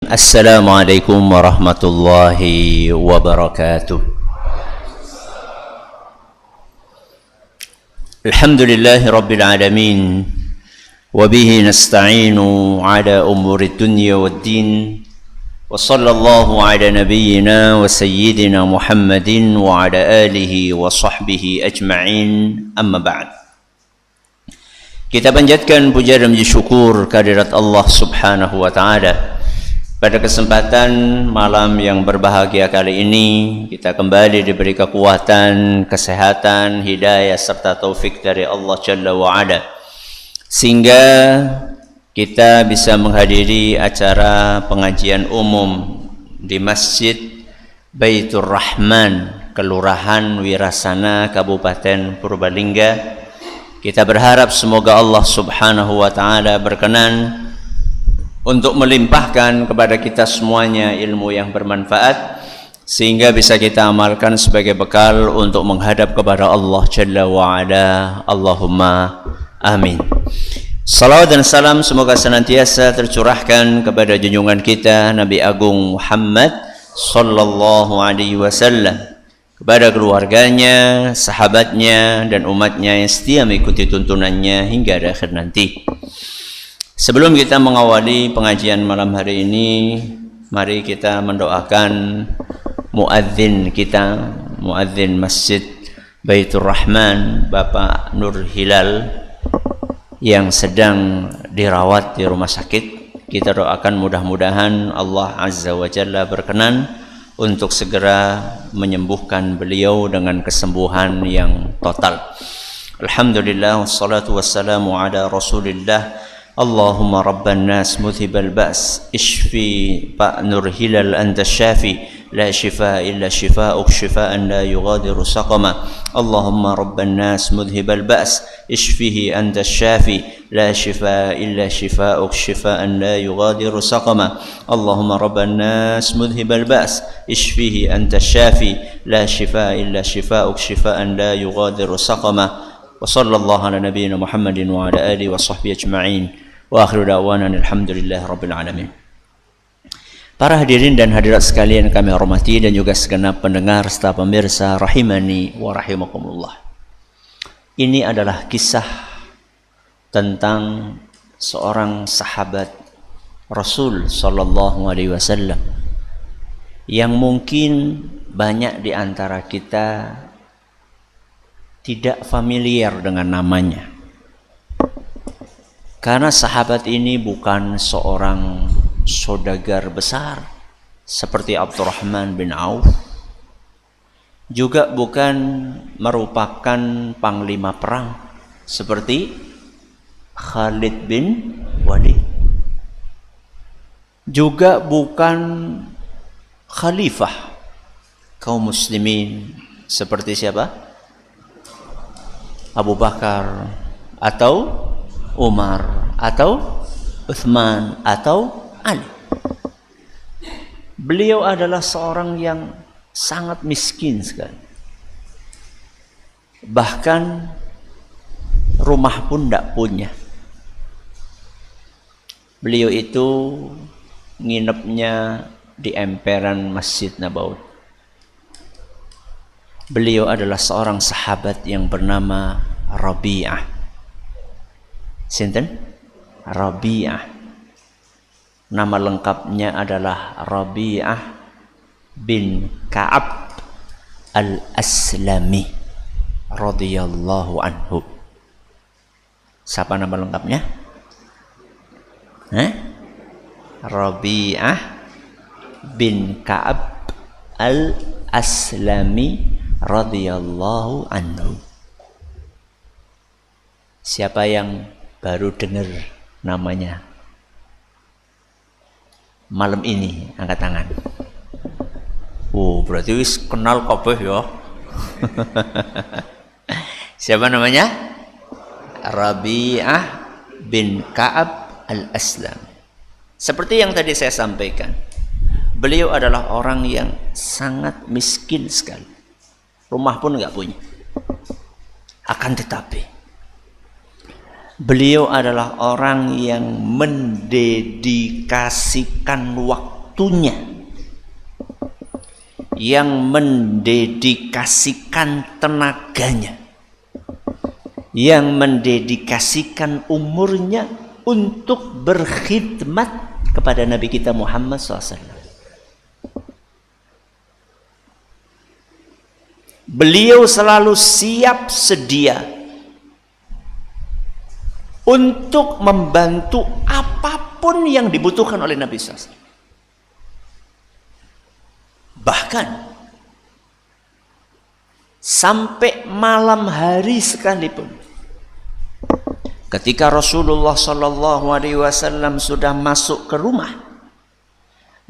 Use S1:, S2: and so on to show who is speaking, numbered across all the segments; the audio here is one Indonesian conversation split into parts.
S1: Assalamualaikum warahmatullahi wabarakatuh. Alhamdulillahi rabbil alamin. Wabihi nasta'inu ala umuri dunya waddin. Wa sallallahu ala nabiyyina wa sayyidina Muhammadin wa ala alihi wa sahbihi ajma'in. Amma ba'd. Kita panjatkan puja dan puji syukur kehadirat Allah Subhanahu wa taala. Pada kesempatan malam yang berbahagia kali ini, kita kembali diberi kekuatan, kesehatan, hidayah serta taufik dari Allah Jalla wa Ala, sehingga kita bisa menghadiri acara pengajian umum di Masjid Baitur Rahman, Kelurahan Wirasana, Kabupaten Purbalingga. Kita berharap semoga Allah Subhanahu wa taala berkenan untuk melimpahkan kepada kita semuanya ilmu yang bermanfaat, sehingga bisa kita amalkan sebagai bekal untuk menghadap kepada Allah Jalla wa Ala. Allahumma amin. Salawat dan salam semoga senantiasa tercurahkan kepada junjungan kita Nabi Agung Muhammad sallallahu alaihi wasallam, kepada keluarganya, sahabatnya, dan umatnya yang setia mengikuti tuntunannya hingga akhir nanti. Sebelum kita mengawali pengajian malam hari ini, mari kita mendoakan muadzin kita, muadzin Masjid Baitur Rahman, Bapak Nur Hilal, yang sedang dirawat di rumah sakit. Kita doakan mudah-mudahan Allah Azza wa Jalla berkenan untuk segera menyembuhkan beliau dengan kesembuhan yang total. Alhamdulillah, wassalatu wassalamu ala Rasulillah. Allahumma rabban nas mudhibal ba's ishfi Pak Nur Hilal anta syafi la shifa illa shifa'uk shifaan la yughadiru saqama. Allahumma rabban nas mudhibal ba's ishfihi anta syafi la shifa illa shifa'uk shifaan la yughadiru saqama. Allahumma rabban nas mudhibal ba's ishfihi anta syafi la shifa illa shifa'uk shifaan la yughadiru saqama. Wa sallallahu ala nabiyyina Muhammadin wa ala alihi wa sahbihi ajma'in. Wa akhiru da'wana alhamdulillahi rabbil alamin. Para hadirin dan hadirat sekalian kami hormati, dan juga segenap pendengar serta pemirsa rahimani wa rahimakumullah. Ini adalah kisah tentang seorang sahabat Rasul sallallahu alaihi wasallam yang mungkin banyak di antara kita tidak familiar dengan namanya. Karena sahabat ini bukan seorang saudagar besar seperti Abdurrahman bin Auf, juga bukan merupakan panglima perang seperti Khalid bin Walid, juga bukan khalifah kaum muslimin seperti siapa? Abu Bakar atau Umar atau Uthman atau Ali. Beliau adalah seorang yang sangat miskin sekali. Bahkan rumah pun tidak punya. Beliau itu nginepnya di emperan Masjid Nabawi. Beliau adalah seorang sahabat yang bernama Rabi'ah. Sinten? Rabi'ah. Nama lengkapnya adalah Rabi'ah bin Ka'ab al-Aslami radhiyallahu anhu. Siapa nama lengkapnya? Rabi'ah bin Ka'ab al-Aslami radhiyallahu anhu. Siapa yang baru dengar namanya malam ini, angkat tangan. Berarti wis kenal kabeh ya. Siapa namanya? Rabi'ah bin Ka'ab al-Aslam. Seperti yang tadi saya sampaikan, beliau adalah orang yang sangat miskin sekali. Rumah pun enggak punya. Akan tetapi beliau adalah orang yang mendedikasikan waktu waktunya, yang mendedikasikan tenaganya, yang mendedikasikan umurnya untuk berkhidmat kepada Nabi kita Muhammad SAW. Beliau selalu siap sedia untuk membantu apapun yang dibutuhkan oleh Nabi SAW. Bahkan sampai malam hari sekalipun, ketika Rasulullah SAW sudah masuk ke rumah,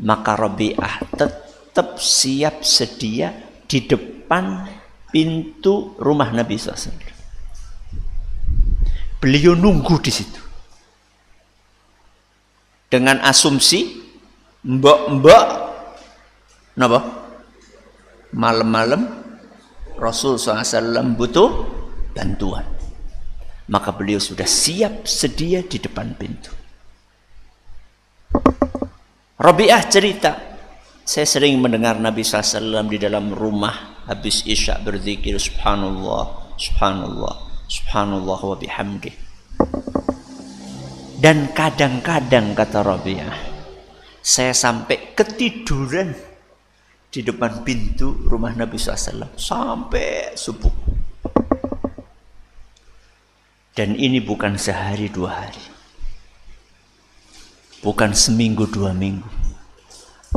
S1: maka Rabi'ah tetap siap sedia di depan pintu rumah Nabi SAW. Beliau nunggu di situ dengan asumsi mbok napa malam-malam Rasul SAW butuh bantuan, maka beliau sudah siap sedia di depan pintu. Rabi'ah cerita, saya sering mendengar Nabi SAW di dalam rumah habis isya berzikir subhanallah, subhanallah, subhanallah wa bihamdih. Dan kadang-kadang, kata Rabi'ah, saya sampai ketiduran di depan pintu rumah Nabi SAW sampai subuh. Dan ini bukan sehari dua hari, bukan seminggu dua minggu,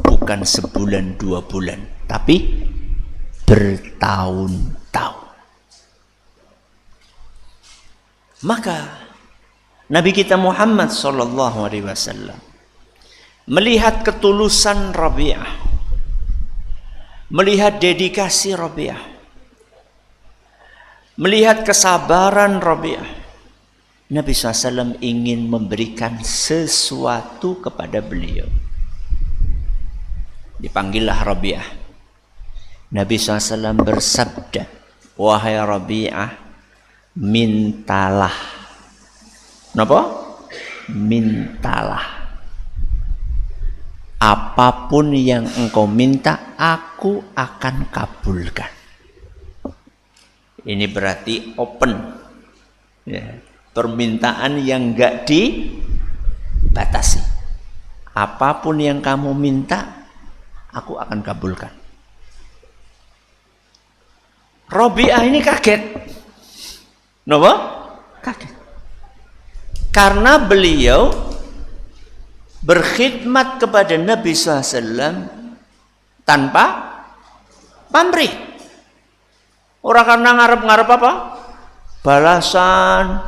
S1: bukan sebulan dua bulan, tapi bertahun-tahun. Maka Nabi kita Muhammad SAW melihat ketulusan Rabi'ah, melihat dedikasi Rabi'ah, melihat kesabaran Rabi'ah, Nabi SAW ingin memberikan sesuatu kepada beliau. Dipanggillah Rabi'ah. Nabi SAW bersabda, wahai Rabi'ah, mintalah. Kenapa? Mintalah. Apapun yang engkau minta, aku akan kabulkan. Ini berarti open, ya, permintaan yang enggak dibatasi. Apapun yang kamu minta, aku akan kabulkan. Rabi'ah ini kaget. Kenapa? Kaget. Karena beliau berkhidmat kepada Nabi SAW tanpa pamrih. Orang karena ngarep-ngarep apa? Balasan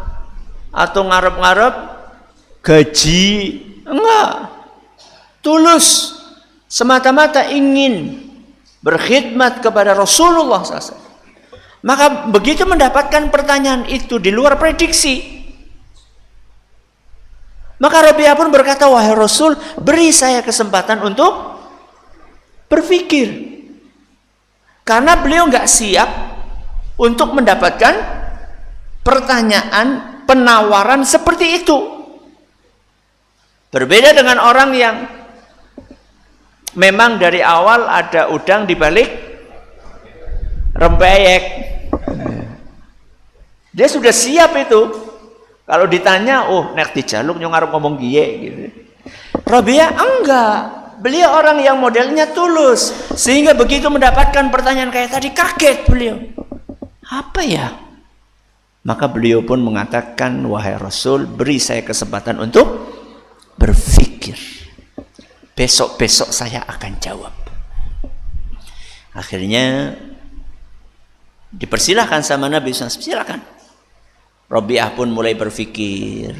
S1: atau ngarep-ngarep gaji. Enggak. Tulus, semata-mata ingin berkhidmat kepada Rasulullah SAW. Maka begitu mendapatkan pertanyaan itu di luar prediksi, maka Rabi'ah pun berkata, wahai Rasul, beri saya kesempatan untuk berpikir. Karena beliau nggak siap untuk mendapatkan pertanyaan, penawaran seperti itu. Berbeda dengan orang yang memang dari awal ada udang di balik rempeyek. Dia sudah siap itu. Kalau ditanya, oh nek dijaluk nyong arep ngomong kiye gitu. Rabi'ah enggak. Beliau orang yang modelnya tulus, sehingga begitu mendapatkan pertanyaan kayak tadi kaget beliau. Apa ya? Maka beliau pun mengatakan, wahai Rasul, beri saya kesempatan untuk berpikir. Besok-besok saya akan jawab. Akhirnya dipersilahkan sama Nabi SAW, silakan. Rabi'ah pun mulai berpikir.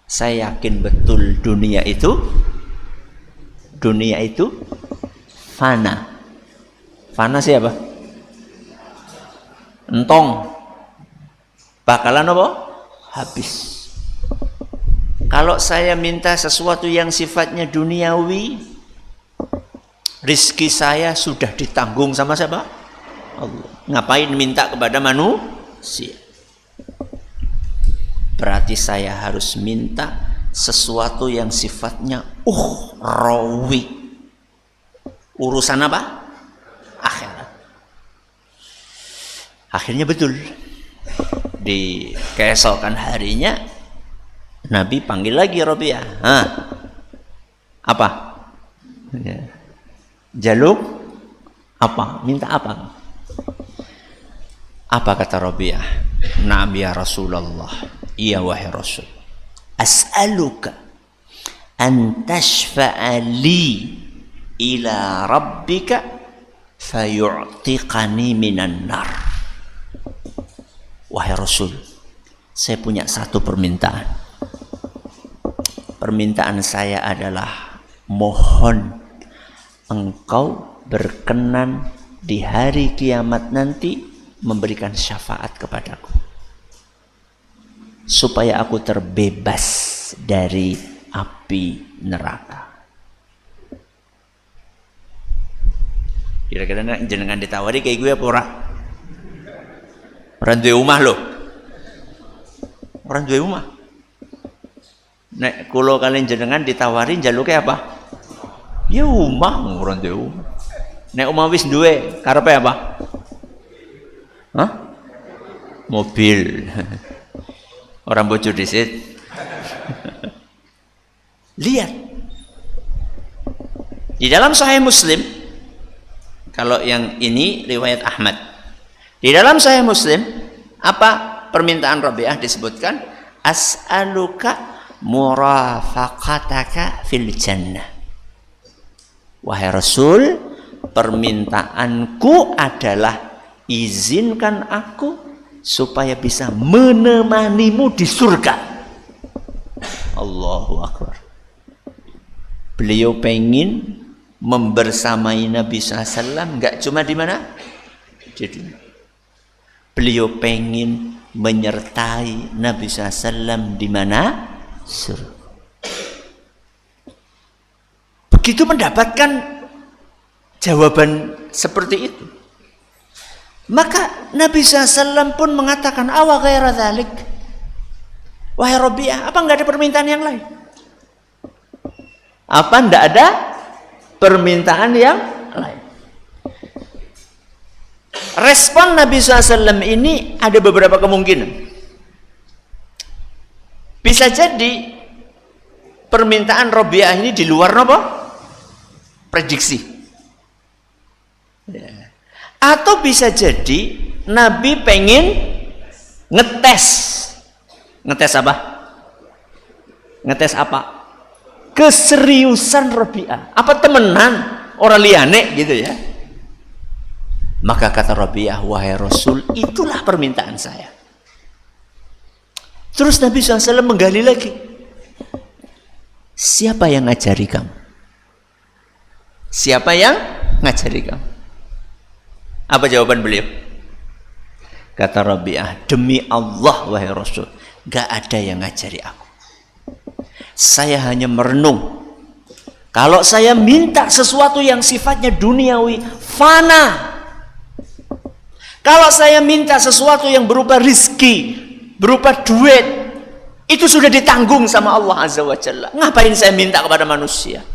S1: Saya yakin betul dunia itu fana. Fana siapa? Entong. Bakalan apa? Habis. Kalau saya minta sesuatu yang sifatnya duniawi, rizki saya sudah ditanggung sama siapa? Allah. Ngapain minta kepada manusia? Berarti saya harus minta sesuatu yang sifatnya ukhrawi. Urusan apa? Akhirat. Akhirnya betul. Di keesokan harinya Nabi panggil lagi Rabi'ah. Apa? Jaluk apa? Minta apa? Apa kata Rabi'ah? Na'am ya Rasulullah. Iya wahai Rasul. As'aluka an tashfa'a li ila rabbika fayu'tiqani minan nar. Wahai Rasul, saya punya satu permintaan. Permintaan saya adalah mohon engkau berkenan di hari kiamat nanti memberikan syafaat kepadaku supaya aku terbebas dari api neraka. Kira-kira jenengan ditawari kayak gue apa ora? Orang duwe omah lho. Orang duwe omah. Nek kula kalian jenengan ditawari njaluke apa? Ya omah, orang duwe omah. Nek omah wis duwe, karepe apa? Hah? Mobil. Orang bojo disit. Lihat. Di dalam Sahih Muslim, kalau yang ini riwayat Ahmad. Di dalam Sahih Muslim, apa permintaan Rabi'ah disebutkan? As'aluka murafaqataka fil jannah. Wahai Rasul, permintaanku adalah izinkan aku supaya bisa menemanimu di surga. Allahu Akbar. Beliau pengen membersamai Nabi SAW, nggak cuma di mana? Di dunia. Beliau pengen menyertai Nabi SAW di mana? Surga. Begitu mendapatkan jawaban seperti itu, maka Nabi SAW pun mengatakan, awa ghaira dzalik. Wahai Rabi'ah, apa enggak ada permintaan yang lain? Apa enggak ada permintaan yang lain? Respon Nabi SAW ini ada beberapa kemungkinan. Bisa jadi permintaan Rabi'ah ini di luar apa? Prediksi. Ya. Atau bisa jadi Nabi pengen ngetes. Ngetes apa? Ngetes apa? Keseriusan Rabi'ah. Apa temenan orang liane gitu ya. Maka kata Rabi'ah, wahai Rasul, itulah permintaan saya. Terus Nabi SAW menggali lagi. Siapa yang ngajari kamu? Siapa yang ngajari kamu? Apa jawaban beliau? Kata Rabi'ah, demi Allah wahai Rasul, gak ada yang ngajari aku. Saya hanya merenung. Kalau saya minta sesuatu yang sifatnya duniawi, fana. Kalau saya minta sesuatu yang berupa rizki, berupa duit, itu sudah ditanggung sama Allah Azza wa Jalla. Ngapain saya minta kepada manusia?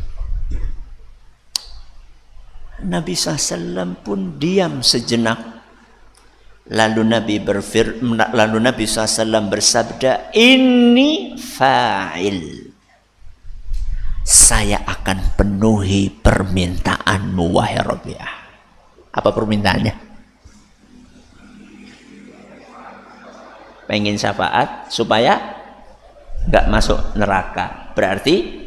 S1: Nabi SAW pun diam sejenak. Lalu Nabi SAW bersabda, ini fa'il. Saya akan penuhi permintaanmu wahai Rabi'ah. Apa permintaannya? Pengen syafaat supaya nggak masuk neraka. Berarti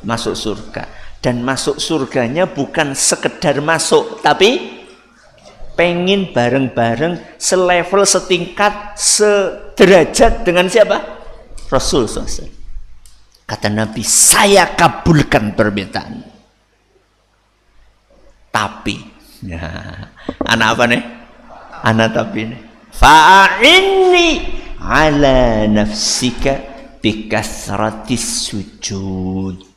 S1: masuk surga. Dan masuk surganya bukan sekedar masuk, tapi pengen bareng-bareng, selevel, setingkat, sederajat dengan siapa? Rasul SAW. Kata Nabi, saya kabulkan permintaan. Tapi, ya, anak apa nih? Anak tapi nih. Fa'inni ala nafsika bikasratis sujud.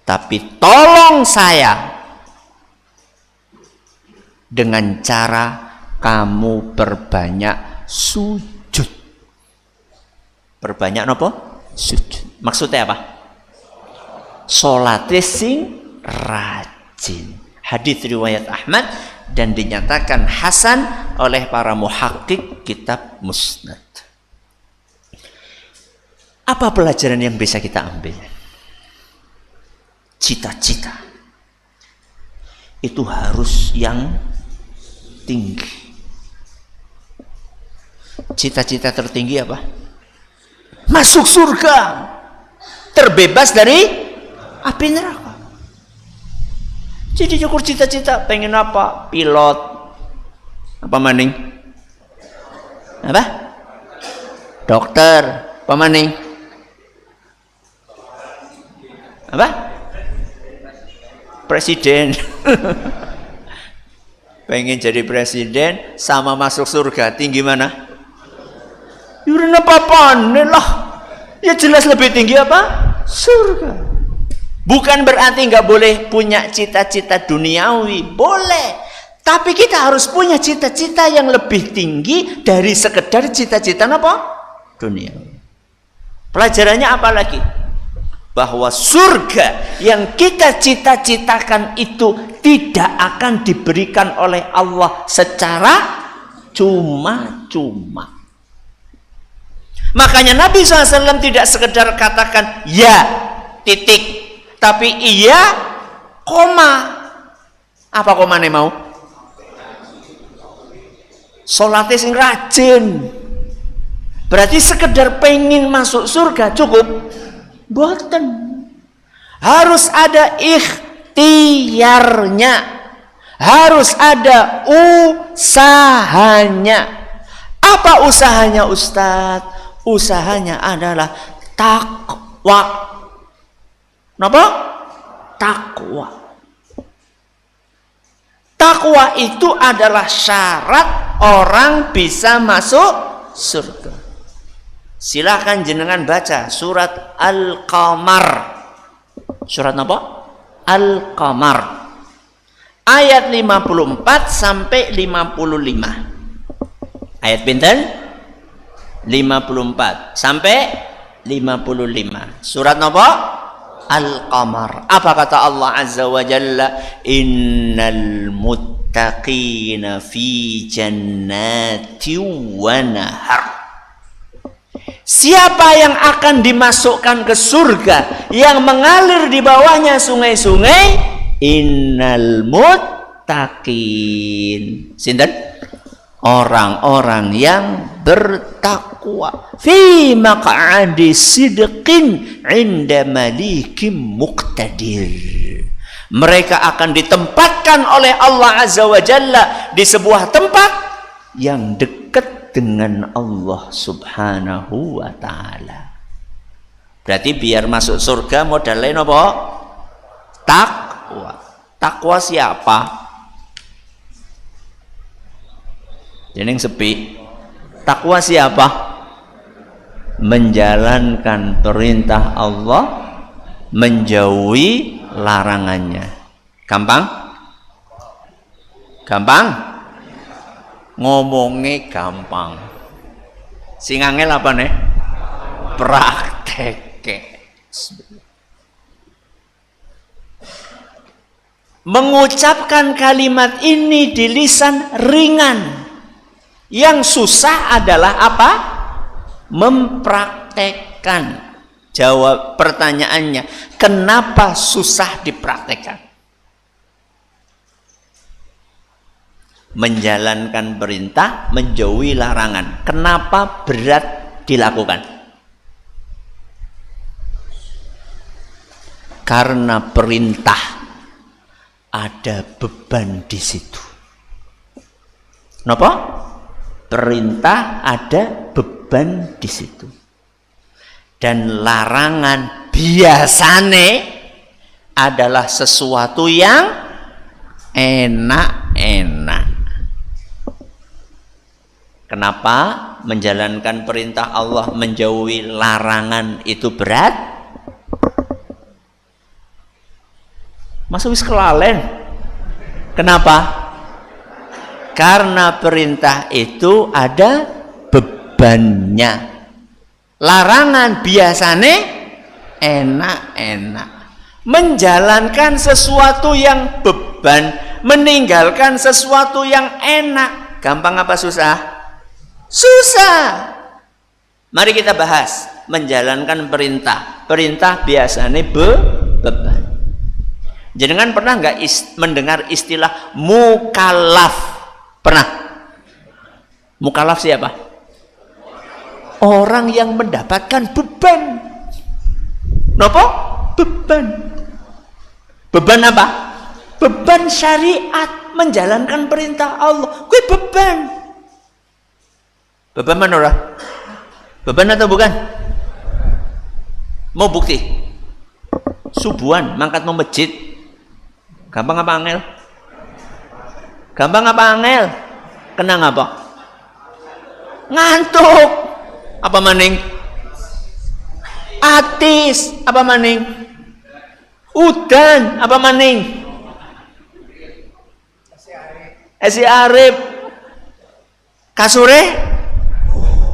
S1: Tapi tolong saya dengan cara kamu perbanyak sujud. Perbanyak napa? Sujud. Maksudnya apa? Salate sing rajin. Hadis riwayat Ahmad dan dinyatakan hasan oleh para muhakkik kitab Musnad. Apa pelajaran yang bisa kita ambil? Cita-cita itu harus yang tinggi. Cita-cita tertinggi apa? Masuk surga, terbebas dari api neraka. Jadi cukup cita-cita, pengen apa? Pilot, apa maning? Apa? Dokter, apa maning? Apa? Presiden. Pengen jadi presiden sama masuk surga, tinggi mana? Yurin apa-apaan lah. Ya jelas lebih tinggi apa? Surga. Bukan berarti nggak boleh punya cita-cita duniawi, boleh. Tapi kita harus punya cita-cita yang lebih tinggi dari sekedar cita-cita apa? Duniawi. Pelajarannya apa lagi? Bahwa surga yang kita cita-citakan itu tidak akan diberikan oleh Allah secara cuma-cuma. Makanya Nabi SAW tidak sekedar katakan ya titik, tapi iya koma. Apa komane mau? Salatnya sing rajin. Berarti sekedar pengen masuk surga cukup? Boten. Harus ada ikhtiarnya. Harus ada usahanya. Apa usahanya Ustadz? Usahanya adalah takwa. Kenapa? Takwa. Takwa itu adalah syarat orang bisa masuk surga. Silakan jenengan baca surat Al-Qamar. Surat apa? Al-Qamar. Ayat 54 sampai 55. Ayat pinten? 54 sampai 55. Surat apa? Al-Qamar. Apa kata Allah Azza wa Jalla? Innal muttaqina fi jannati wa nahar. Siapa yang akan dimasukkan ke surga yang mengalir di bawahnya sungai-sungai? Innal muttaqin. Sinten? Orang-orang yang bertakwa. Fi maq'adi sidqin 'inda malikim muqtadir. Mereka akan ditempatkan oleh Allah Azza wa Jalla di sebuah tempat yang dekat dengan Allah Subhanahu wa ta'ala. Berarti biar masuk surga modalnya apa? Takwa. Takwa siapa? Jeneng sepi. Takwa siapa? Menjalankan perintah Allah, menjauhi larangannya. Gampang? Gampang? Ngomongnya gampang. Sing angel apa nih? Praktek. Mengucapkan kalimat ini di lisan ringan. Yang susah adalah apa? Mempraktekkan. Jawab pertanyaannya, kenapa susah dipraktekkan? Menjalankan perintah, menjauhi larangan. Kenapa berat dilakukan? Karena perintah ada beban di situ. Kenapa? Perintah ada beban di situ. Dan larangan biasanya adalah sesuatu yang enak-enak. Kenapa menjalankan perintah Allah, menjauhi larangan itu berat? Masa wis kelalen? Kenapa? Karena perintah itu ada bebannya. Larangan biasane enak-enak. Menjalankan sesuatu yang beban, meninggalkan sesuatu yang enak. Gampang apa susah? Susah. Mari kita bahas menjalankan perintah. Perintah biasanya beban. Jenengan pernah nggak mendengar istilah mukallaf? Pernah? Mukallaf siapa? Orang yang mendapatkan beban. Nopo? Beban. Beban apa? Beban syariat, menjalankan perintah Allah. Kuwi beban. Beban mana ora? Beban atau bukan? Mau bukti? Subuhan mangkat mau masjid. Gampang apa angel? Gampang apa angel? Kenang apa? Ngantuk. Apa maning? Atis. Apa maning? Udan. Apa maning? Esi arif. Kasure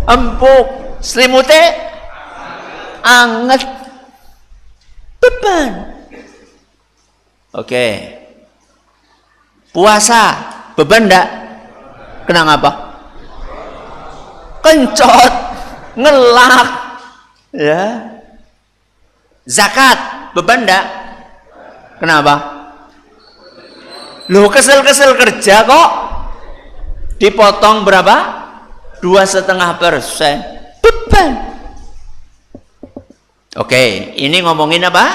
S1: empuk. Selimute anget. Beban. Oke. Puasa beban enggak? Kenang apa? Kencot, ngelak, ya. Zakat beban enggak? Kenapa? Loh, kesel-kesel kerja kok dipotong berapa? 2,5%. Beban. Oke, ini ngomongin apa?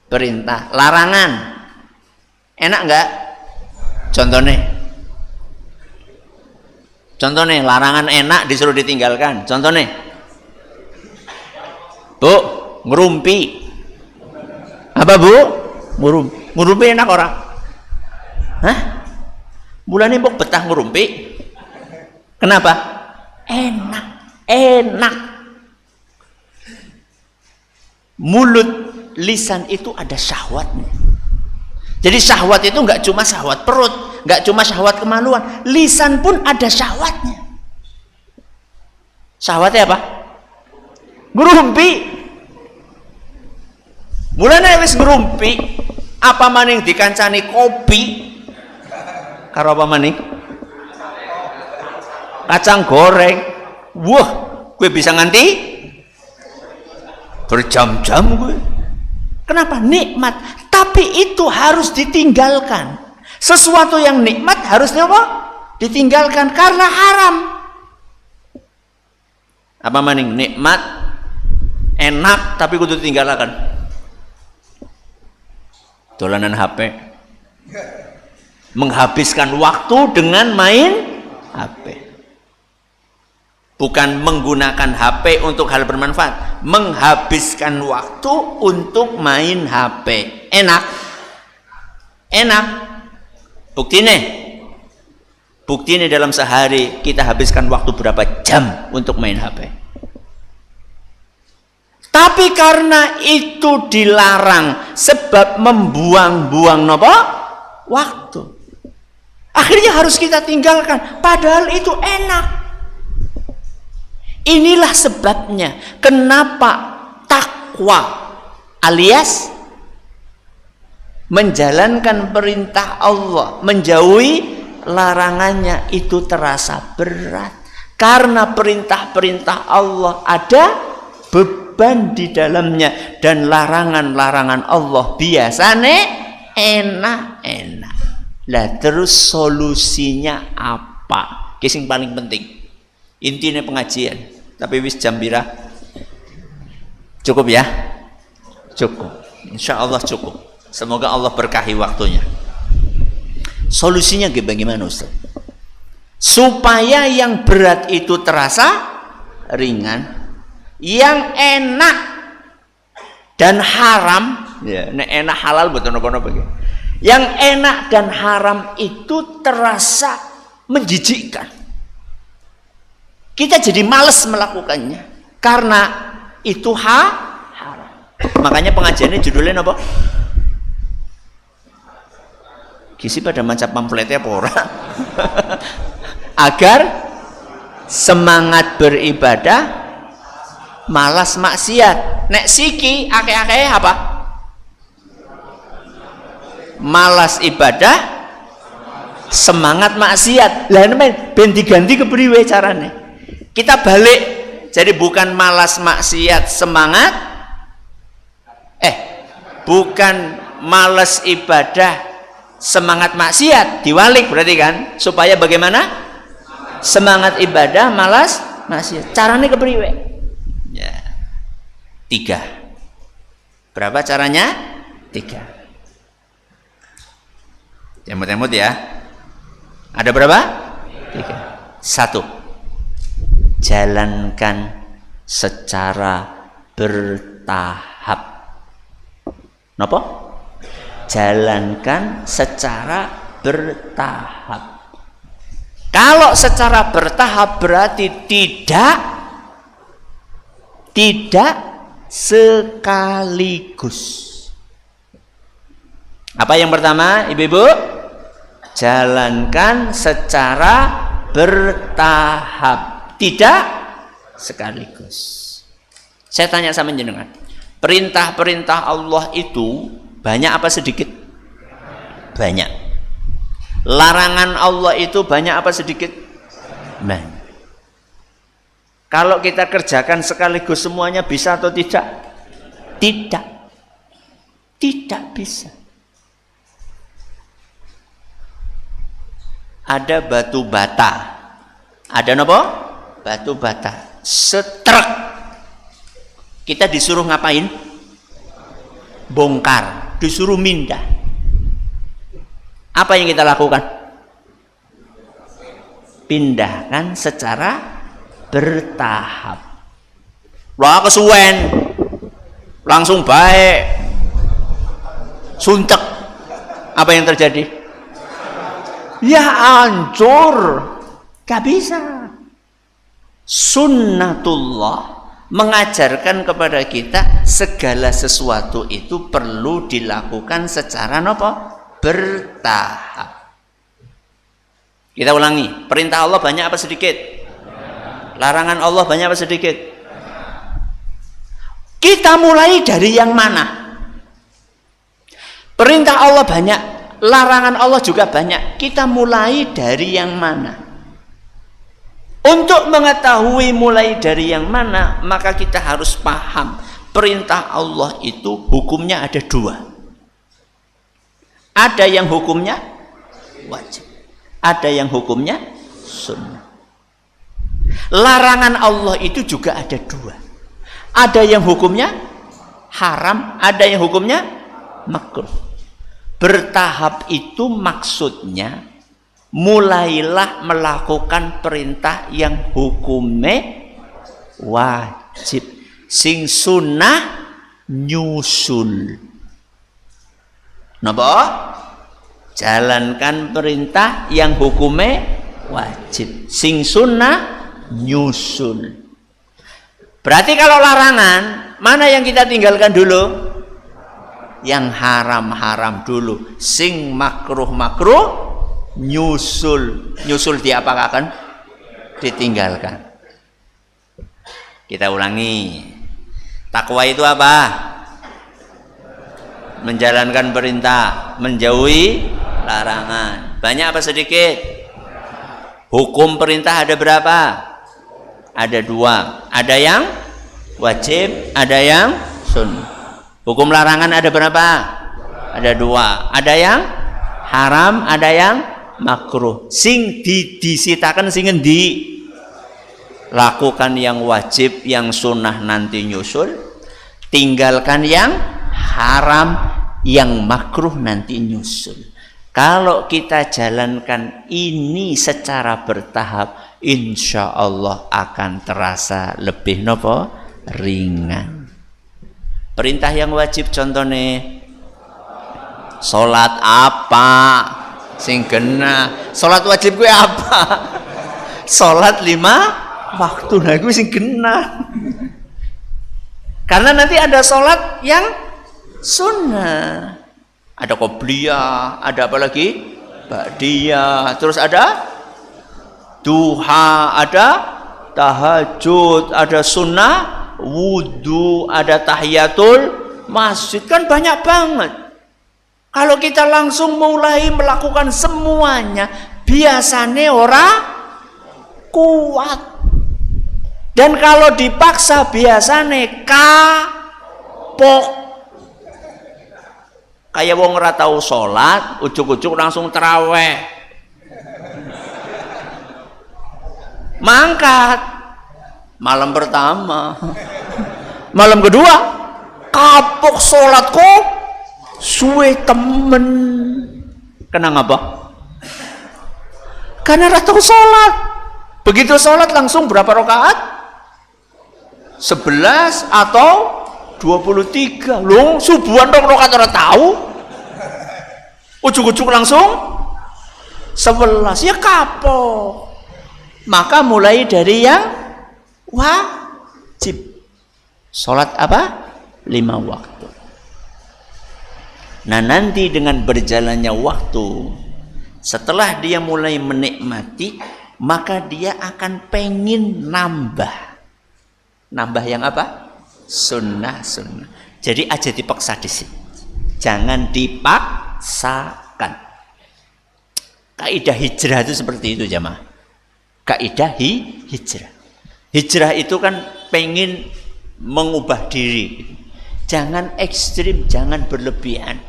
S1: Perintah. Larangan enak enggak? Contohnya larangan enak disuruh ditinggalkan. Contohnya Bu, ngerumpi. Apa Bu? Ngerumpi enak orang? Hah? Mulane mbok betah ngerumpi? Kenapa? Enak. Mulut, lisan itu ada syahwatnya. Jadi syahwat itu nggak cuma syahwat perut, nggak cuma syahwat kemaluan, lisan pun ada syahwatnya. Syahwatnya apa? Ngerumpi. Mulane wis ngerumpi, apa maning dikancani kopi? Karo apa maning? Kacang goreng. Wah, gue bisa nganti berjam-jam gue. Kenapa? Nikmat. Tapi itu harus ditinggalkan. Sesuatu yang nikmat harusnya apa? Ditinggalkan karena haram. Apa maning? Nikmat, enak, tapi kudu ditinggalkan. Dolanan HP. Menghabiskan waktu dengan main HP. Bukan menggunakan HP untuk hal bermanfaat, menghabiskan waktu untuk main HP. Enak. Bukti nih dalam sehari kita habiskan waktu berapa jam untuk main HP. Tapi karena itu dilarang sebab membuang-buang nopo waktu, akhirnya harus kita tinggalkan. Padahal itu enak. Inilah sebabnya kenapa takwa alias menjalankan perintah Allah, menjauhi larangannya itu terasa berat. Karena perintah-perintah Allah ada beban di dalamnya, dan larangan-larangan Allah biasanya enak-enak. Lah terus solusinya apa? Kising paling penting. Intinya pengajian. Tapi wis jam pira? Cukup ya? Cukup. Insya Allah cukup. Semoga Allah berkahi waktunya. Solusinya bagaimana Ustaz? Supaya yang berat itu terasa ringan, yang enak dan haram, ya, enak halal betul nopo-nopo. Yang enak dan haram itu terasa menjijikkan. Kita jadi malas melakukannya karena itu haram. Makanya pengajiannya judulnya apa? Kisi pada maca pamfletnya apa ora? Agar semangat beribadah Malas maksiat. Nek siki akeh-akeh apa? Malas ibadah, semangat maksiat. Lah ben diganti kepriwe carane? Kita balik. Jadi bukan malas maksiat semangat, bukan malas ibadah semangat maksiat, diwalik berarti kan? Supaya bagaimana? Semangat ibadah, malas maksiat. Caranya kepriwe? Ya. 3. Berapa caranya? 3. Temut-temut ya. Ada berapa? 3. 1. Jalankan secara bertahap. Napa? Jalankan secara bertahap. Kalau secara bertahap berarti tidak sekaligus. Apa yang pertama, Ibu-ibu? Jalankan secara bertahap, tidak sekaligus. Saya tanya sama jenengan, perintah-perintah Allah itu banyak apa sedikit? Banyak. Larangan Allah itu banyak apa sedikit? Banyak. Kalau kita kerjakan sekaligus semuanya bisa atau tidak? Tidak. Tidak bisa. Ada batu bata. Ada apa? Batu bata. Setrek. Kita disuruh ngapain? Bongkar. Disuruh mindah. Apa yang kita lakukan? Pindahkan secara bertahap. Wah, kesuwen. Langsung baik. Suntek. Apa yang terjadi? Ya hancur. Gak bisa. Sunnatullah mengajarkan kepada kita segala sesuatu itu perlu dilakukan secara apa? Bertahap. Kita ulangi, perintah Allah banyak apa sedikit? Larangan Allah banyak apa sedikit? Kita mulai dari yang mana? Perintah Allah banyak, larangan Allah juga banyak. Kita mulai dari yang mana? Untuk mengetahui mulai dari yang mana, maka kita harus paham perintah Allah itu hukumnya ada 2. Ada yang hukumnya wajib, ada yang hukumnya sunnah. Larangan Allah itu juga ada 2. Ada yang hukumnya haram, ada yang hukumnya makruh. Bertahap itu maksudnya mulailah melakukan perintah yang hukumnya wajib, sing sunnah nyusul. Napa? Jalankan perintah yang hukumnya wajib, sing sunnah nyusul. Berarti kalau larangan, mana yang kita tinggalkan dulu? Yang haram-haram dulu. Sing makruh-makruh nyusul. Nyusul diapakan? Ditinggalkan. Kita ulangi. Takwa itu apa? Menjalankan perintah, menjauhi larangan. Banyak apa sedikit? Hukum perintah ada berapa? Ada 2. Ada yang wajib, ada yang sunnah. Hukum larangan ada berapa? Ada 2. Ada yang haram, ada yang makruh. Sing disitakan sing endi? Lakukan yang wajib, yang sunnah nanti nyusul. Tinggalkan yang haram, yang makruh nanti nyusul. Kalau kita jalankan ini secara bertahap, insya Allah akan terasa lebih ringan. Perintah yang wajib contohnya salat apa sing genah? Salat wajib gue apa? Salat 5 waktu, nah gue sing genah. Karena nanti ada salat yang sunnah, ada qobliyah, ada apa lagi? Ba'diyah, terus ada duha, ada tahajud, ada sunnah wudhu, ada tahiyatul masjid, kan banyak banget. Kalau kita langsung mulai melakukan semuanya, biasanya orang kuat. Dan kalau dipaksa biasanya kapok. Kayak wong ora tau salat, ujuk-ujuk langsung terawih. Mangkat malam pertama. Malam kedua kapok salat kok suwe temen. Kenapa apa? Karena ora tau salat. Begitu salat langsung berapa rakaat? 11 atau 23. Loh, subuhan dong rakaat ora tahu. Ujuk-ujuk langsung 11. Ya kapok. Maka mulai dari yang wajib. Salat apa? 5 waktu. Nah, nanti dengan berjalannya waktu, setelah dia mulai menikmati, maka dia akan pengen nambah. Nambah yang apa? Sunnah. Jadi aja dipaksa di sini. Jangan dipaksakan. Kaidah hijrah itu seperti itu, jamaah. Kaidah hijrah. Hijrah itu kan pengen mengubah diri. Jangan ekstrim, jangan berlebihan.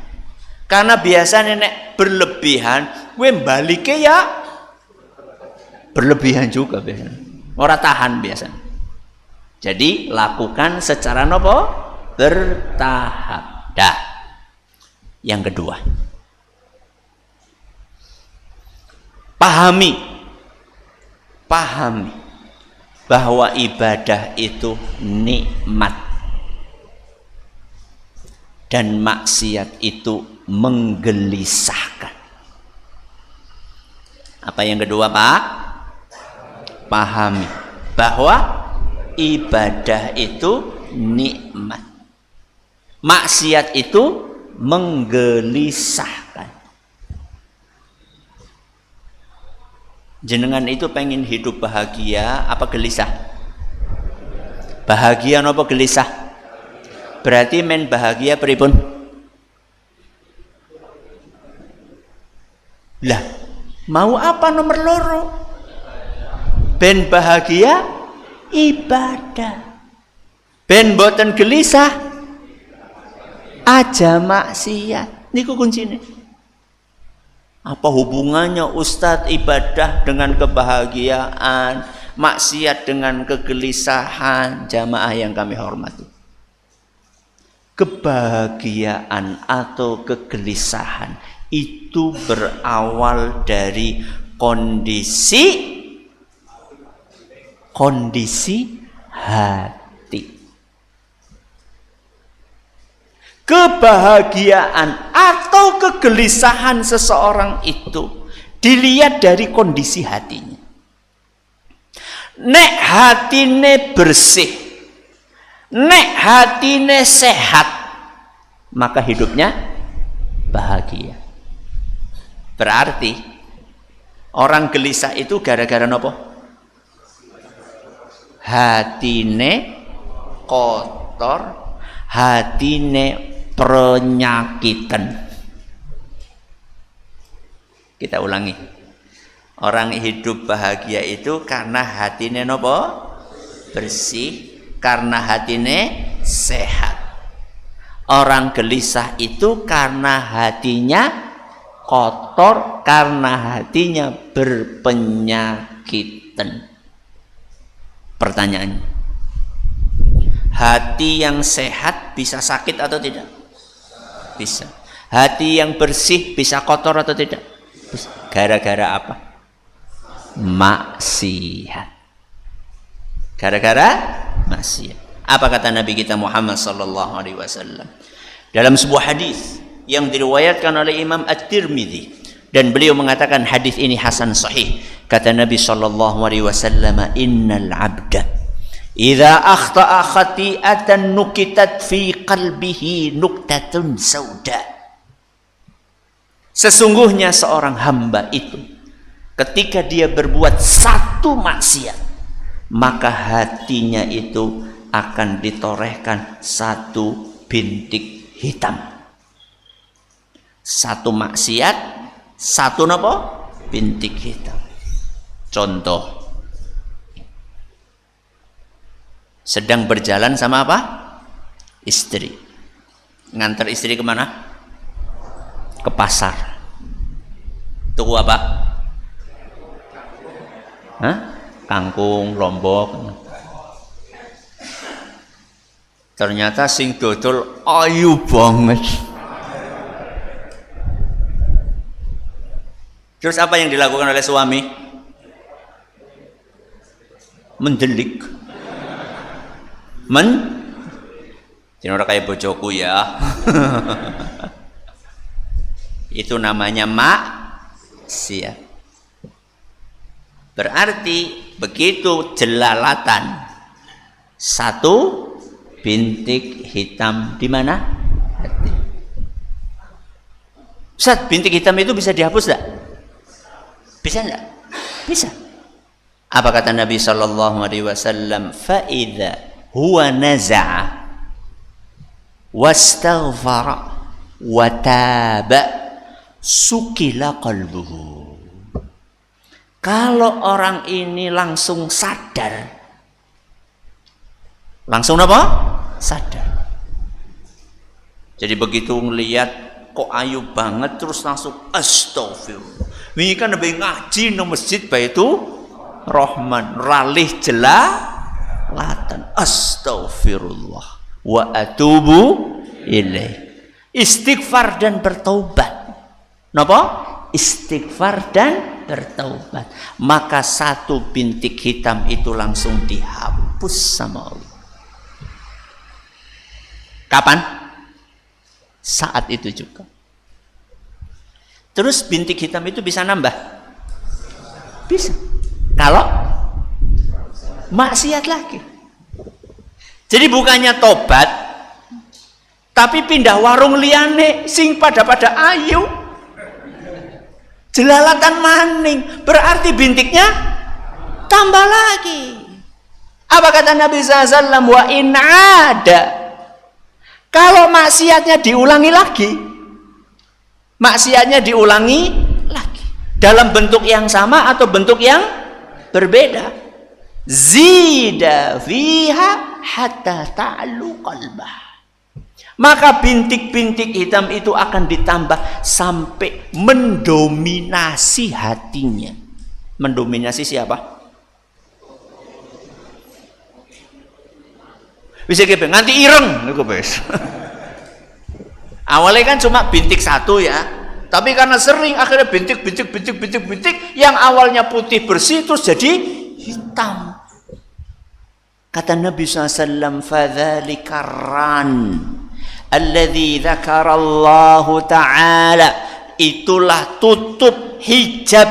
S1: Karena biasanya nek berlebihan, gue baliknya ya berlebihan juga biasanya. Orang tahan biasanya. Jadi lakukan secara nopo? Bertahap. Dah. Yang kedua, pahami bahwa ibadah itu nikmat dan maksiat itu menggelisahkan. Apa yang kedua, Pak? Pahami bahwa ibadah itu nikmat, maksiat itu menggelisahkan. Jenengan itu pengen hidup bahagia apa gelisah? Bahagia apa gelisah? Berarti men bahagia pripun? Lah, mau apa nomor loro? Ben bahagia ibadah. Ben boten gelisah aja maksiat. Niku kuncine. Apa hubungannya Ustadz ibadah dengan kebahagiaan, maksiat dengan kegelisahan? Jamaah yang kami hormati, kebahagiaan atau kegelisahan itu berawal dari kondisi hati. Kebahagiaan atau kegelisahan seseorang itu dilihat dari kondisi hatinya. Nek hatine bersih, nek hatine sehat, maka hidupnya bahagia. Berarti orang gelisah itu gara-gara nopo? Hatine kotor, hatine penyakitan. Kita ulangi. Orang hidup bahagia itu karena hatine nopo? Bersih, karena hatine sehat. Orang gelisah itu karena hatinya kotor, karena hatinya berpenyakitan. Pertanyaannya, hati yang sehat bisa sakit atau tidak? Bisa. Hati yang bersih bisa kotor atau tidak? Bisa. Gara-gara apa? Maksiat. Gara-gara maksiat. Apa kata Nabi kita Muhammad sallallahu alaihi wasallam dalam sebuah hadis yang diriwayatkan oleh Imam At-Tirmidzi, dan beliau mengatakan hadis ini hasan sahih. Kata Nabi sallallahu alaihi wasallam, innal 'abda idza akhta'a khati'atan nukitat fi qalbihi nuktatun sauda. Sesungguhnya seorang hamba itu ketika dia berbuat satu maksiat, maka hatinya itu akan ditorehkan satu bintik hitam. Satu maksiat, satu napa? Bintik hitam. Contoh, sedang berjalan sama apa? Istri. Ngantar istri kemana? Ke pasar. Tuku apa? Hah? Kangkung, lombok. Ternyata sing dodol ayu banget. Terus apa yang dilakukan oleh suami? Mendelik. Jangan orang kayak bojoku ya. Itu namanya maksiat. Berarti begitu jelalatan satu bintik hitam di mana? Hati. Ustaz, bintik hitam itu bisa dihapus enggak? Bisa enggak? Bisa. Apa kata Nabi sallallahu alaihi wasallam? Fa idza huwa naza'a wastaghfara wa taba sukila qalbuhu. Kalau orang ini langsung sadar, langsung apa? Sadar. Jadi begitu ngelihat kok ayu banget terus langsung astagfirullah. Wingi kan lebih ngaji nang masjid Baitur Rahman, ralih jelalatan astagfirullah wa atubu ilaih. Istighfar dan bertaubat. Napa? Istighfar dan bertaubat. Maka satu bintik hitam itu langsung dihapus sama Allah. Kapan? Saat itu juga. Terus bintik hitam itu bisa nambah? Bisa. Kalau maksiat lagi. Jadi bukannya tobat, tapi pindah warung liyane sing pada ayu. Jelalatan maning, berarti bintiknya tambah lagi. Apa kata Nabi SAW? Wa in ada. Kalau maksiatnya diulangi lagi, maksiatnya diulangi lagi dalam bentuk yang sama atau bentuk yang berbeda, zida fiha hatta ta'lu qalbah. Maka bintik-bintik hitam itu akan ditambah sampai mendominasi hatinya. Mendominasi siapa? Bisa gitu, nganti ireng. Awalnya kan cuma bintik satu ya, tapi karena sering akhirnya bintik, yang awalnya putih bersih terus jadi hitam. Kata Nabi SAW, fadzalika ran alladzi dzakarallahu ta'ala, itulah tutup hijab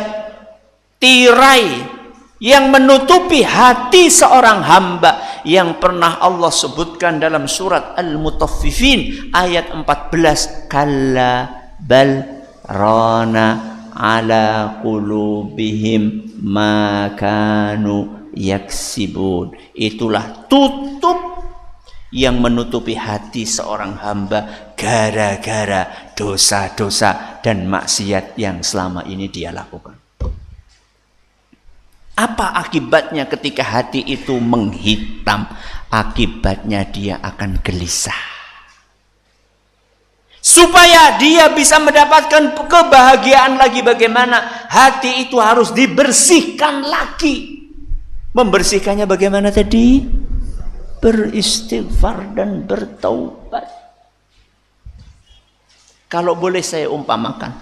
S1: tirai yang menutupi hati seorang hamba yang pernah Allah sebutkan dalam surat Al-Mutaffifin ayat 14, kalla bal rana ala qulubihim ma kanu yaksibun. Itulah tutup yang menutupi hati seorang hamba gara-gara dosa-dosa dan maksiat yang selama ini dia lakukan. Apa akibatnya ketika hati itu menghitam? Akibatnya dia akan gelisah. Supaya dia bisa mendapatkan kebahagiaan lagi, bagaimana? Hati itu harus dibersihkan lagi. Membersihkannya bagaimana tadi? Beristighfar dan bertaubat. Kalau boleh saya umpamakan,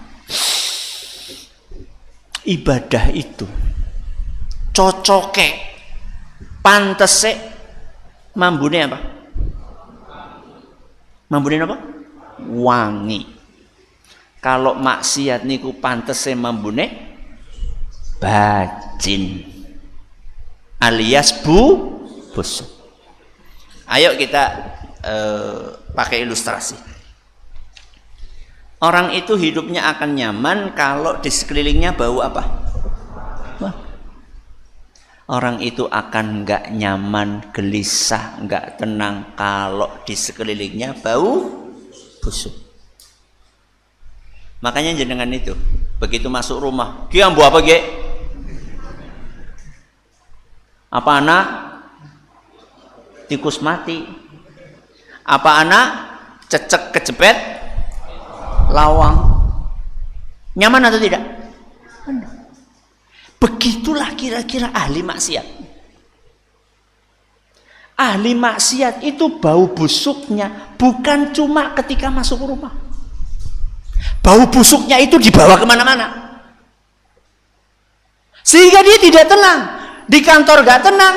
S1: ibadah itu cocoke pantese mambune apa? Mambune apa? Wangi. Kalau maksiat niku pantese mambune bacin alias busuk. Ayo kita pakai ilustrasi. Orang itu hidupnya akan nyaman kalau di sekelilingnya bau apa? orang itu akan nggak nyaman, gelisah, nggak tenang kalau di sekelilingnya bau busuk. Makanya jenengan itu begitu masuk rumah, ki ambu apa ki? Apa anak tikus mati? Apa anak cecek kecepet lawang? Nyaman atau tidak? Begitulah kira-kira ahli maksiat. Ahli maksiat itu bau busuknya bukan cuma ketika masuk rumah. Bau busuknya itu dibawa kemana-mana. Sehingga dia tidak tenang. Di kantor gak tenang.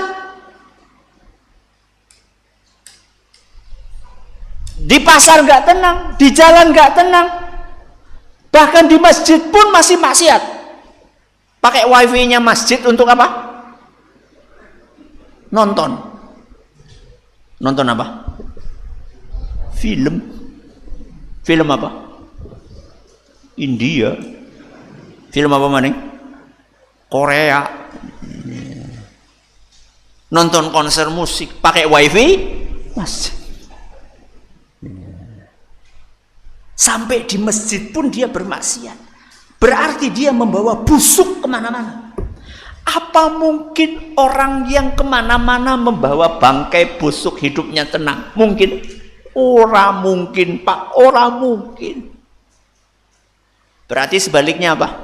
S1: Di pasar gak tenang. Di jalan gak tenang. Bahkan di masjid pun masih maksiat. Pakai wifi-nya masjid untuk apa? Nonton. Nonton apa? Film. Film apa? India. Film apa maning? Korea. Nonton konser musik pakai wifi masjid. Sampai di masjid pun dia bermaksiat. Berarti dia membawa busuk kemana-mana. Apa mungkin orang yang kemana-mana membawa bangkai busuk hidupnya tenang? Mungkin? Ora mungkin, Pak. Ora mungkin. Berarti sebaliknya apa?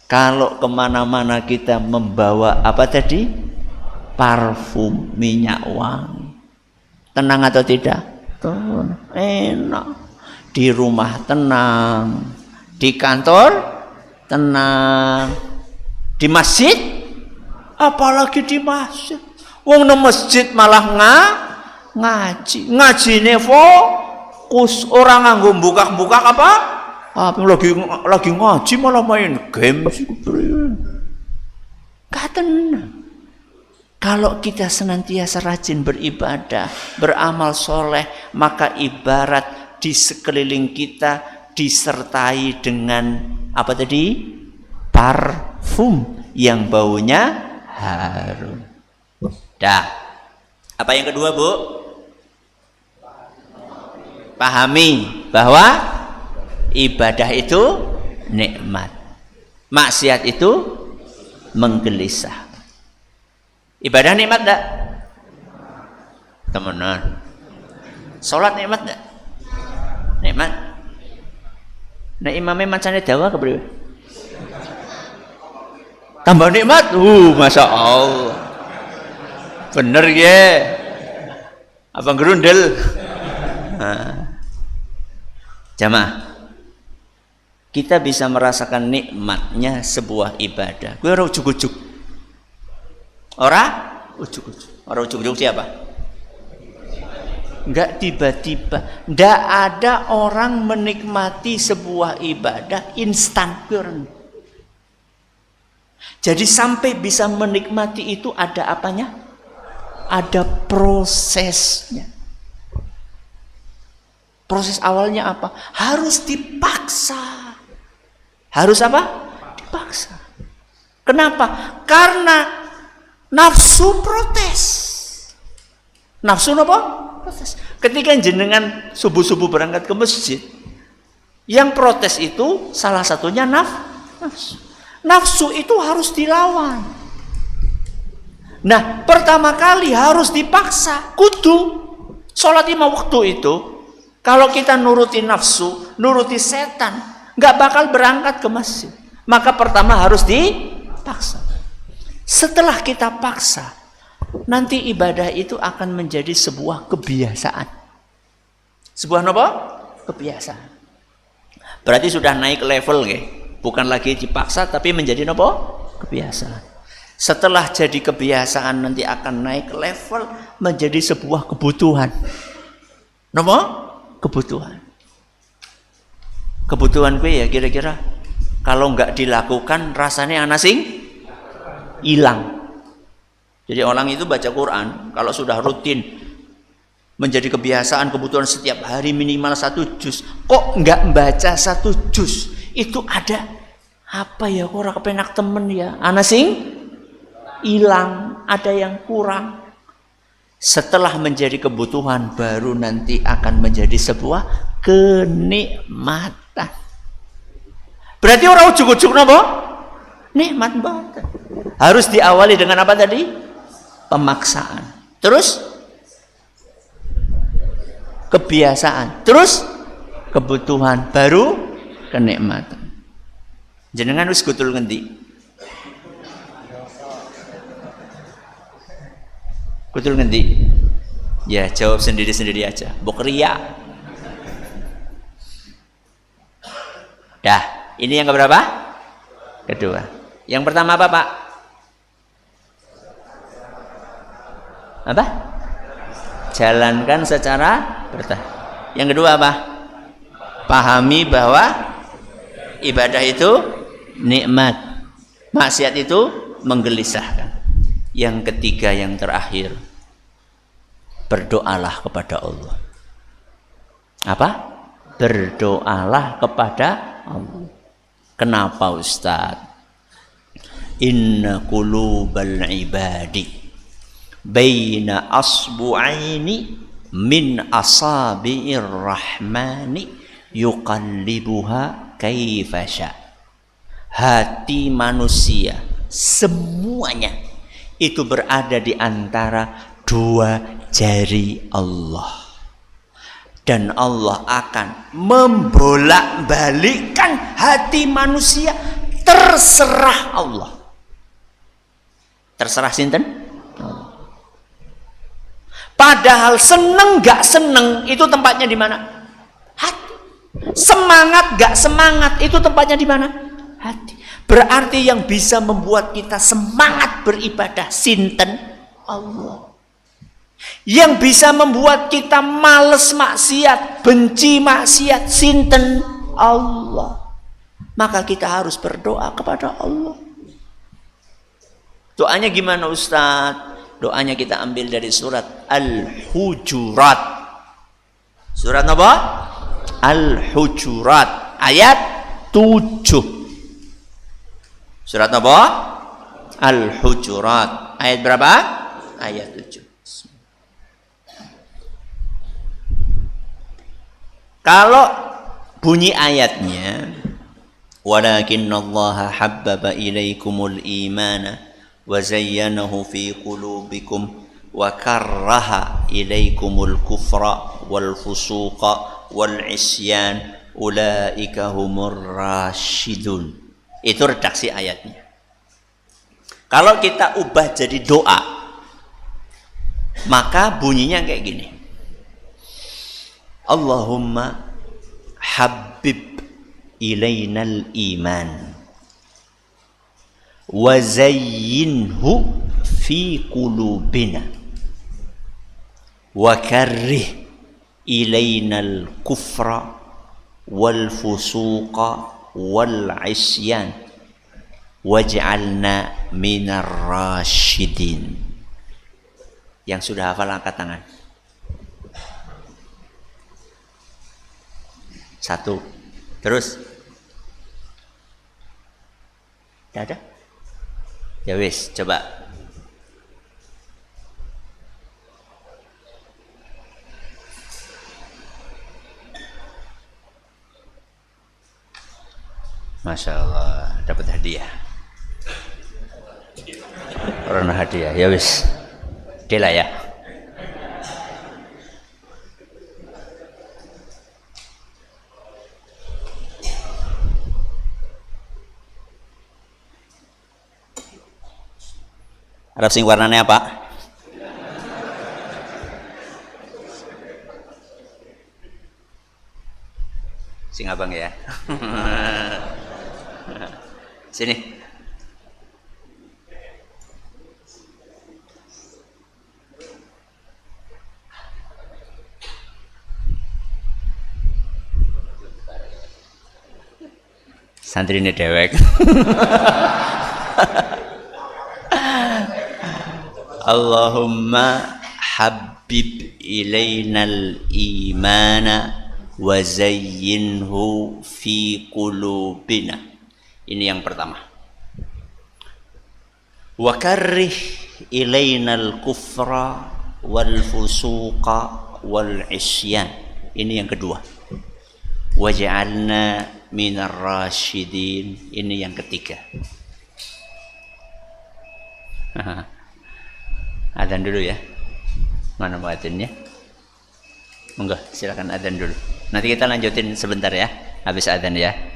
S1: Kalau kemana-mana kita membawa apa tadi? Parfum, minyak wangi. Tenang atau tidak? Tenang. Enak. Di rumah tenang, di kantor tenang, di masjid, apalagi di masjid. Wong nang masjid malah ngaji fokus, orang nganggo buka-buka apa? Lagi ngaji malah main game sih. Gak tenang. Kalau kita senantiasa rajin beribadah, beramal soleh, maka ibarat di sekeliling kita disertai dengan apa tadi? Parfum yang baunya harum. Dah. Apa yang kedua, Bu? Pahami bahwa ibadah itu nikmat. Maksiat itu menggelisah. Ibadah nikmat enggak? Temenan. Salat nikmat enggak? Nikmat. Nah imamnya macamnya dawa kepriwe? Tambah nikmat. Masya Allah. Bener ya. Abang gerundel. Jamaah. Kita bisa merasakan nikmatnya sebuah ibadah. Gue ora ujuk-ujuk. Ora ujuk-ujuk. Ora ujuk-ujuk siapa? Enggak tiba-tiba. Enggak ada orang menikmati sebuah ibadah instan. Jadi sampai bisa menikmati itu ada apanya? Ada prosesnya. Proses awalnya apa? Harus dipaksa. Harus apa? Dipaksa. Kenapa? Karena nafsu protes. Nafsu apa? Protes. Ketika jenengan subuh-subuh berangkat ke masjid, yang protes itu salah satunya nafsu. Nafsu itu harus dilawan. Nah, pertama kali harus dipaksa. Kudu. Sholat 5 waktu itu, kalau kita nuruti nafsu, nuruti setan, nggak bakal berangkat ke masjid. Maka pertama harus dipaksa. Setelah kita paksa, nanti ibadah itu akan menjadi sebuah kebiasaan. Sebuah apa? Kebiasaan. Berarti sudah naik level ya. Bukan lagi dipaksa tapi menjadi apa? Kebiasaan. Setelah jadi kebiasaan nanti akan naik level menjadi sebuah kebutuhan. Apa? Kebutuhan. Kebutuhan gue ya kira-kira kalau nggak dilakukan rasanya ana sing hilang. Jadi orang itu baca Quran kalau sudah rutin menjadi kebiasaan kebutuhan setiap hari minimal 1 juz, kok nggak baca 1 juz, itu ada apa ya, kok ora kepenak temen ya, ana sing hilang, ada yang kurang. Setelah menjadi kebutuhan, baru nanti akan menjadi sebuah kenikmatan. Berarti orang ujuk-ujuk napa? Nikmat banget. Harus diawali dengan apa tadi? Pemaksaan. Terus kebiasaan. Terus kebutuhan, baru kenikmatan. Jenengan wis gutul ngendi? Gutul ngendi? Ya, jawab sendiri-sendiri aja. Mbok riya. Dah, ini yang keberapa? Kedua. Yang pertama apa, Pak? Apa? Jalankan secara bertahap. Yang kedua apa? Pahami bahwa ibadah itu nikmat, maksiat itu menggelisahkan. Yang ketiga, yang terakhir, berdoalah kepada Allah. Apa? Berdoalah kepada Allah. Kenapa, Ustaz? Inna qulubal ibadi baina asbu'aini min asabi'ir rahmani yuqallibuha kaifasha. Hati manusia semuanya itu berada di antara dua jari Allah, dan Allah akan membolak-balikkan hati manusia, terserah Allah. Terserah sinten? Padahal seneng gak seneng itu tempatnya di mana? Hati. Semangat gak semangat itu tempatnya di mana? Hati. Berarti yang bisa membuat kita semangat beribadah sinten? Allah. Yang bisa membuat kita males maksiat, benci maksiat sinten? Allah. Maka kita harus berdoa kepada Allah. Doanya gimana, Ustaz? Doanya kita ambil dari surat Al-Hujurat. Surat apa? Al-Hujurat ayat 7. Surat apa? Al-Hujurat ayat berapa? Ayat 7. Kalau bunyi ayatnya, walakinnallaha habbaba ilaikumul imana wa zayyanahu fi qulubikum wa karraha ilaikumul kufra wal fusuqa wal isyan ulaika humur rasyidun. Itu redaksi ayatnya. Kalau kita ubah jadi doa, maka bunyinya kayak gini. Allahumma habib ilainal iman wa zayyinhu fi qulubina wa karrih ilainal kufra wal fusuqa wal isyan waj'alna minar rasyidin. Yang sudah hafal angkat tangan. 1. Terus. Tidak ada? Ya wis, coba. Masya Allah, dapat hadiah. Karena hadiah, ya wis. Oke lah ya. Arab sing warnanya apa? Sing abang ya. Sini. Santri ini dewek. Allahumma habib ilainal imana wa zayyinhu fi qulubina. Ini yang pertama. Wa karrih ilainal kufra wal fusuqa wal isyan. Ini yang kedua. Waj'alna minar rasyidin. Ini yang ketiga. Adzan dulu ya. Mana muadzinnya? Monggo, silakan adzan dulu. Nanti kita lanjutin sebentar ya, habis adzan ya.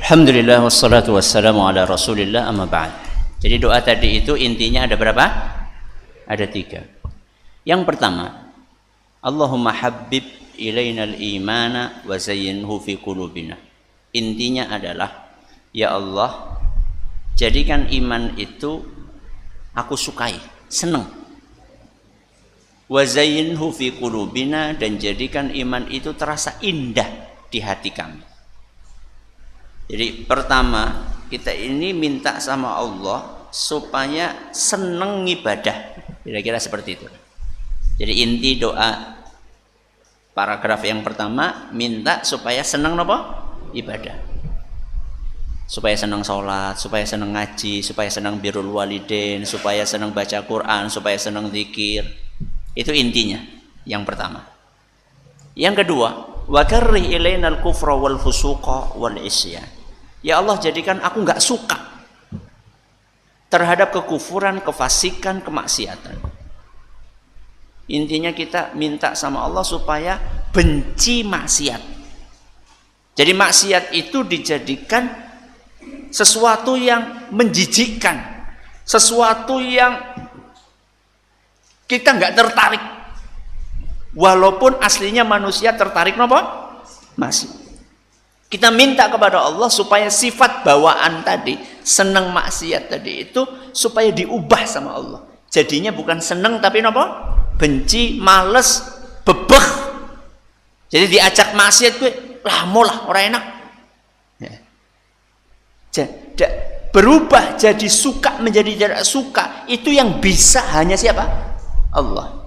S1: Alhamdulillah wassalatu wassalamu ala rasulillah amma ba'd. Jadi doa tadi itu intinya ada berapa? Ada 3. Yang pertama, Allahumma habbib ilainal imana wa zayyinhu fi qulubina. Intinya adalah, ya Allah, jadikan iman itu aku sukai, senang. Wa zayyinhu fi qulubina, dan jadikan iman itu terasa indah di hati kami. Jadi pertama, kita ini minta sama Allah supaya seneng ibadah. Kira-kira seperti itu. Jadi inti doa paragraf yang pertama, minta supaya seneng apa? Ibadah. Supaya seneng sholat, supaya seneng ngaji, supaya seneng birrul walidain, supaya seneng baca Quran, supaya seneng zikir. Itu intinya yang pertama. Yang kedua, wa karrih ilainal kufra wal fusuqa wal isyan. Ya Allah, jadikan aku nggak suka terhadap kekufuran, kefasikan, kemaksiatan. Intinya kita minta sama Allah supaya benci maksiat. Jadi maksiat itu dijadikan sesuatu yang menjijikkan, sesuatu yang kita nggak tertarik. Walaupun aslinya manusia tertarik nopo? Maksiat. Kita minta kepada Allah supaya sifat bawaan tadi, senang maksiat tadi itu supaya diubah sama Allah. Jadinya bukan senang tapi nopo? Benci, males, bebeh. Jadi diajak maksiat gue, lah molah orang enak. Ya. Berubah jadi suka menjadi tidak suka, itu yang bisa hanya siapa? Allah.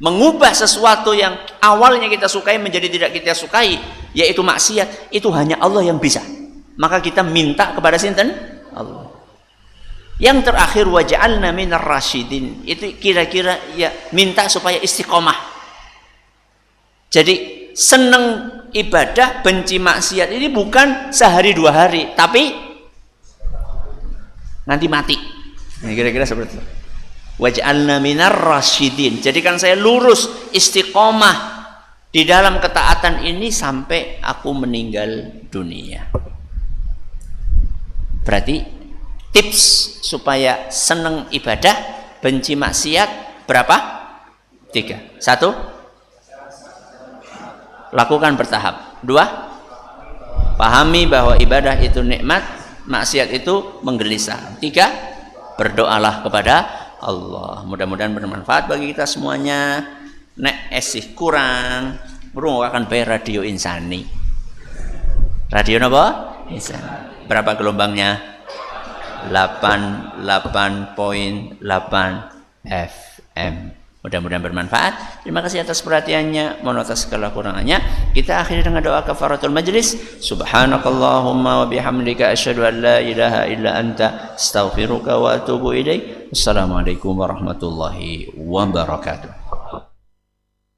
S1: Mengubah sesuatu yang awalnya kita sukai menjadi tidak kita sukai, yaitu maksiat, itu hanya Allah yang bisa. Maka kita minta kepada sinten? Allah. Yang terakhir, waj'alna minar rasyidin, itu kira-kira ya minta supaya istiqomah. Jadi seneng ibadah, benci maksiat ini bukan sehari dua hari, tapi nanti mati. Nah, kira-kira seperti itu. Waj'alna minar rasyidin, jadikan saya lurus, istiqomah di dalam ketaatan ini sampai aku meninggal dunia. Berarti tips supaya seneng ibadah, benci maksiat berapa? 3. 1, lakukan bertahap. 2, pahami bahwa ibadah itu nikmat, maksiat itu menggelisah. 3, berdoalah kepada Allah. Mudah-mudahan bermanfaat bagi kita semuanya. Nek esih kurang, burung akan bayar radio Insani. Radio apa? Insani. Berapa gelombangnya? 88.8 FM. Mudah-mudahan bermanfaat. Terima kasih atas perhatiannya. Mohon atas segala kurangannya. Kita akhiri dengan doa kafaratul majlis. Subhanakallahumma wa bihamdika asyhadu an la ilaha illa anta astaghfiruka wa atubu ilaik. Assalamualaikum warahmatullahi wabarakatuh.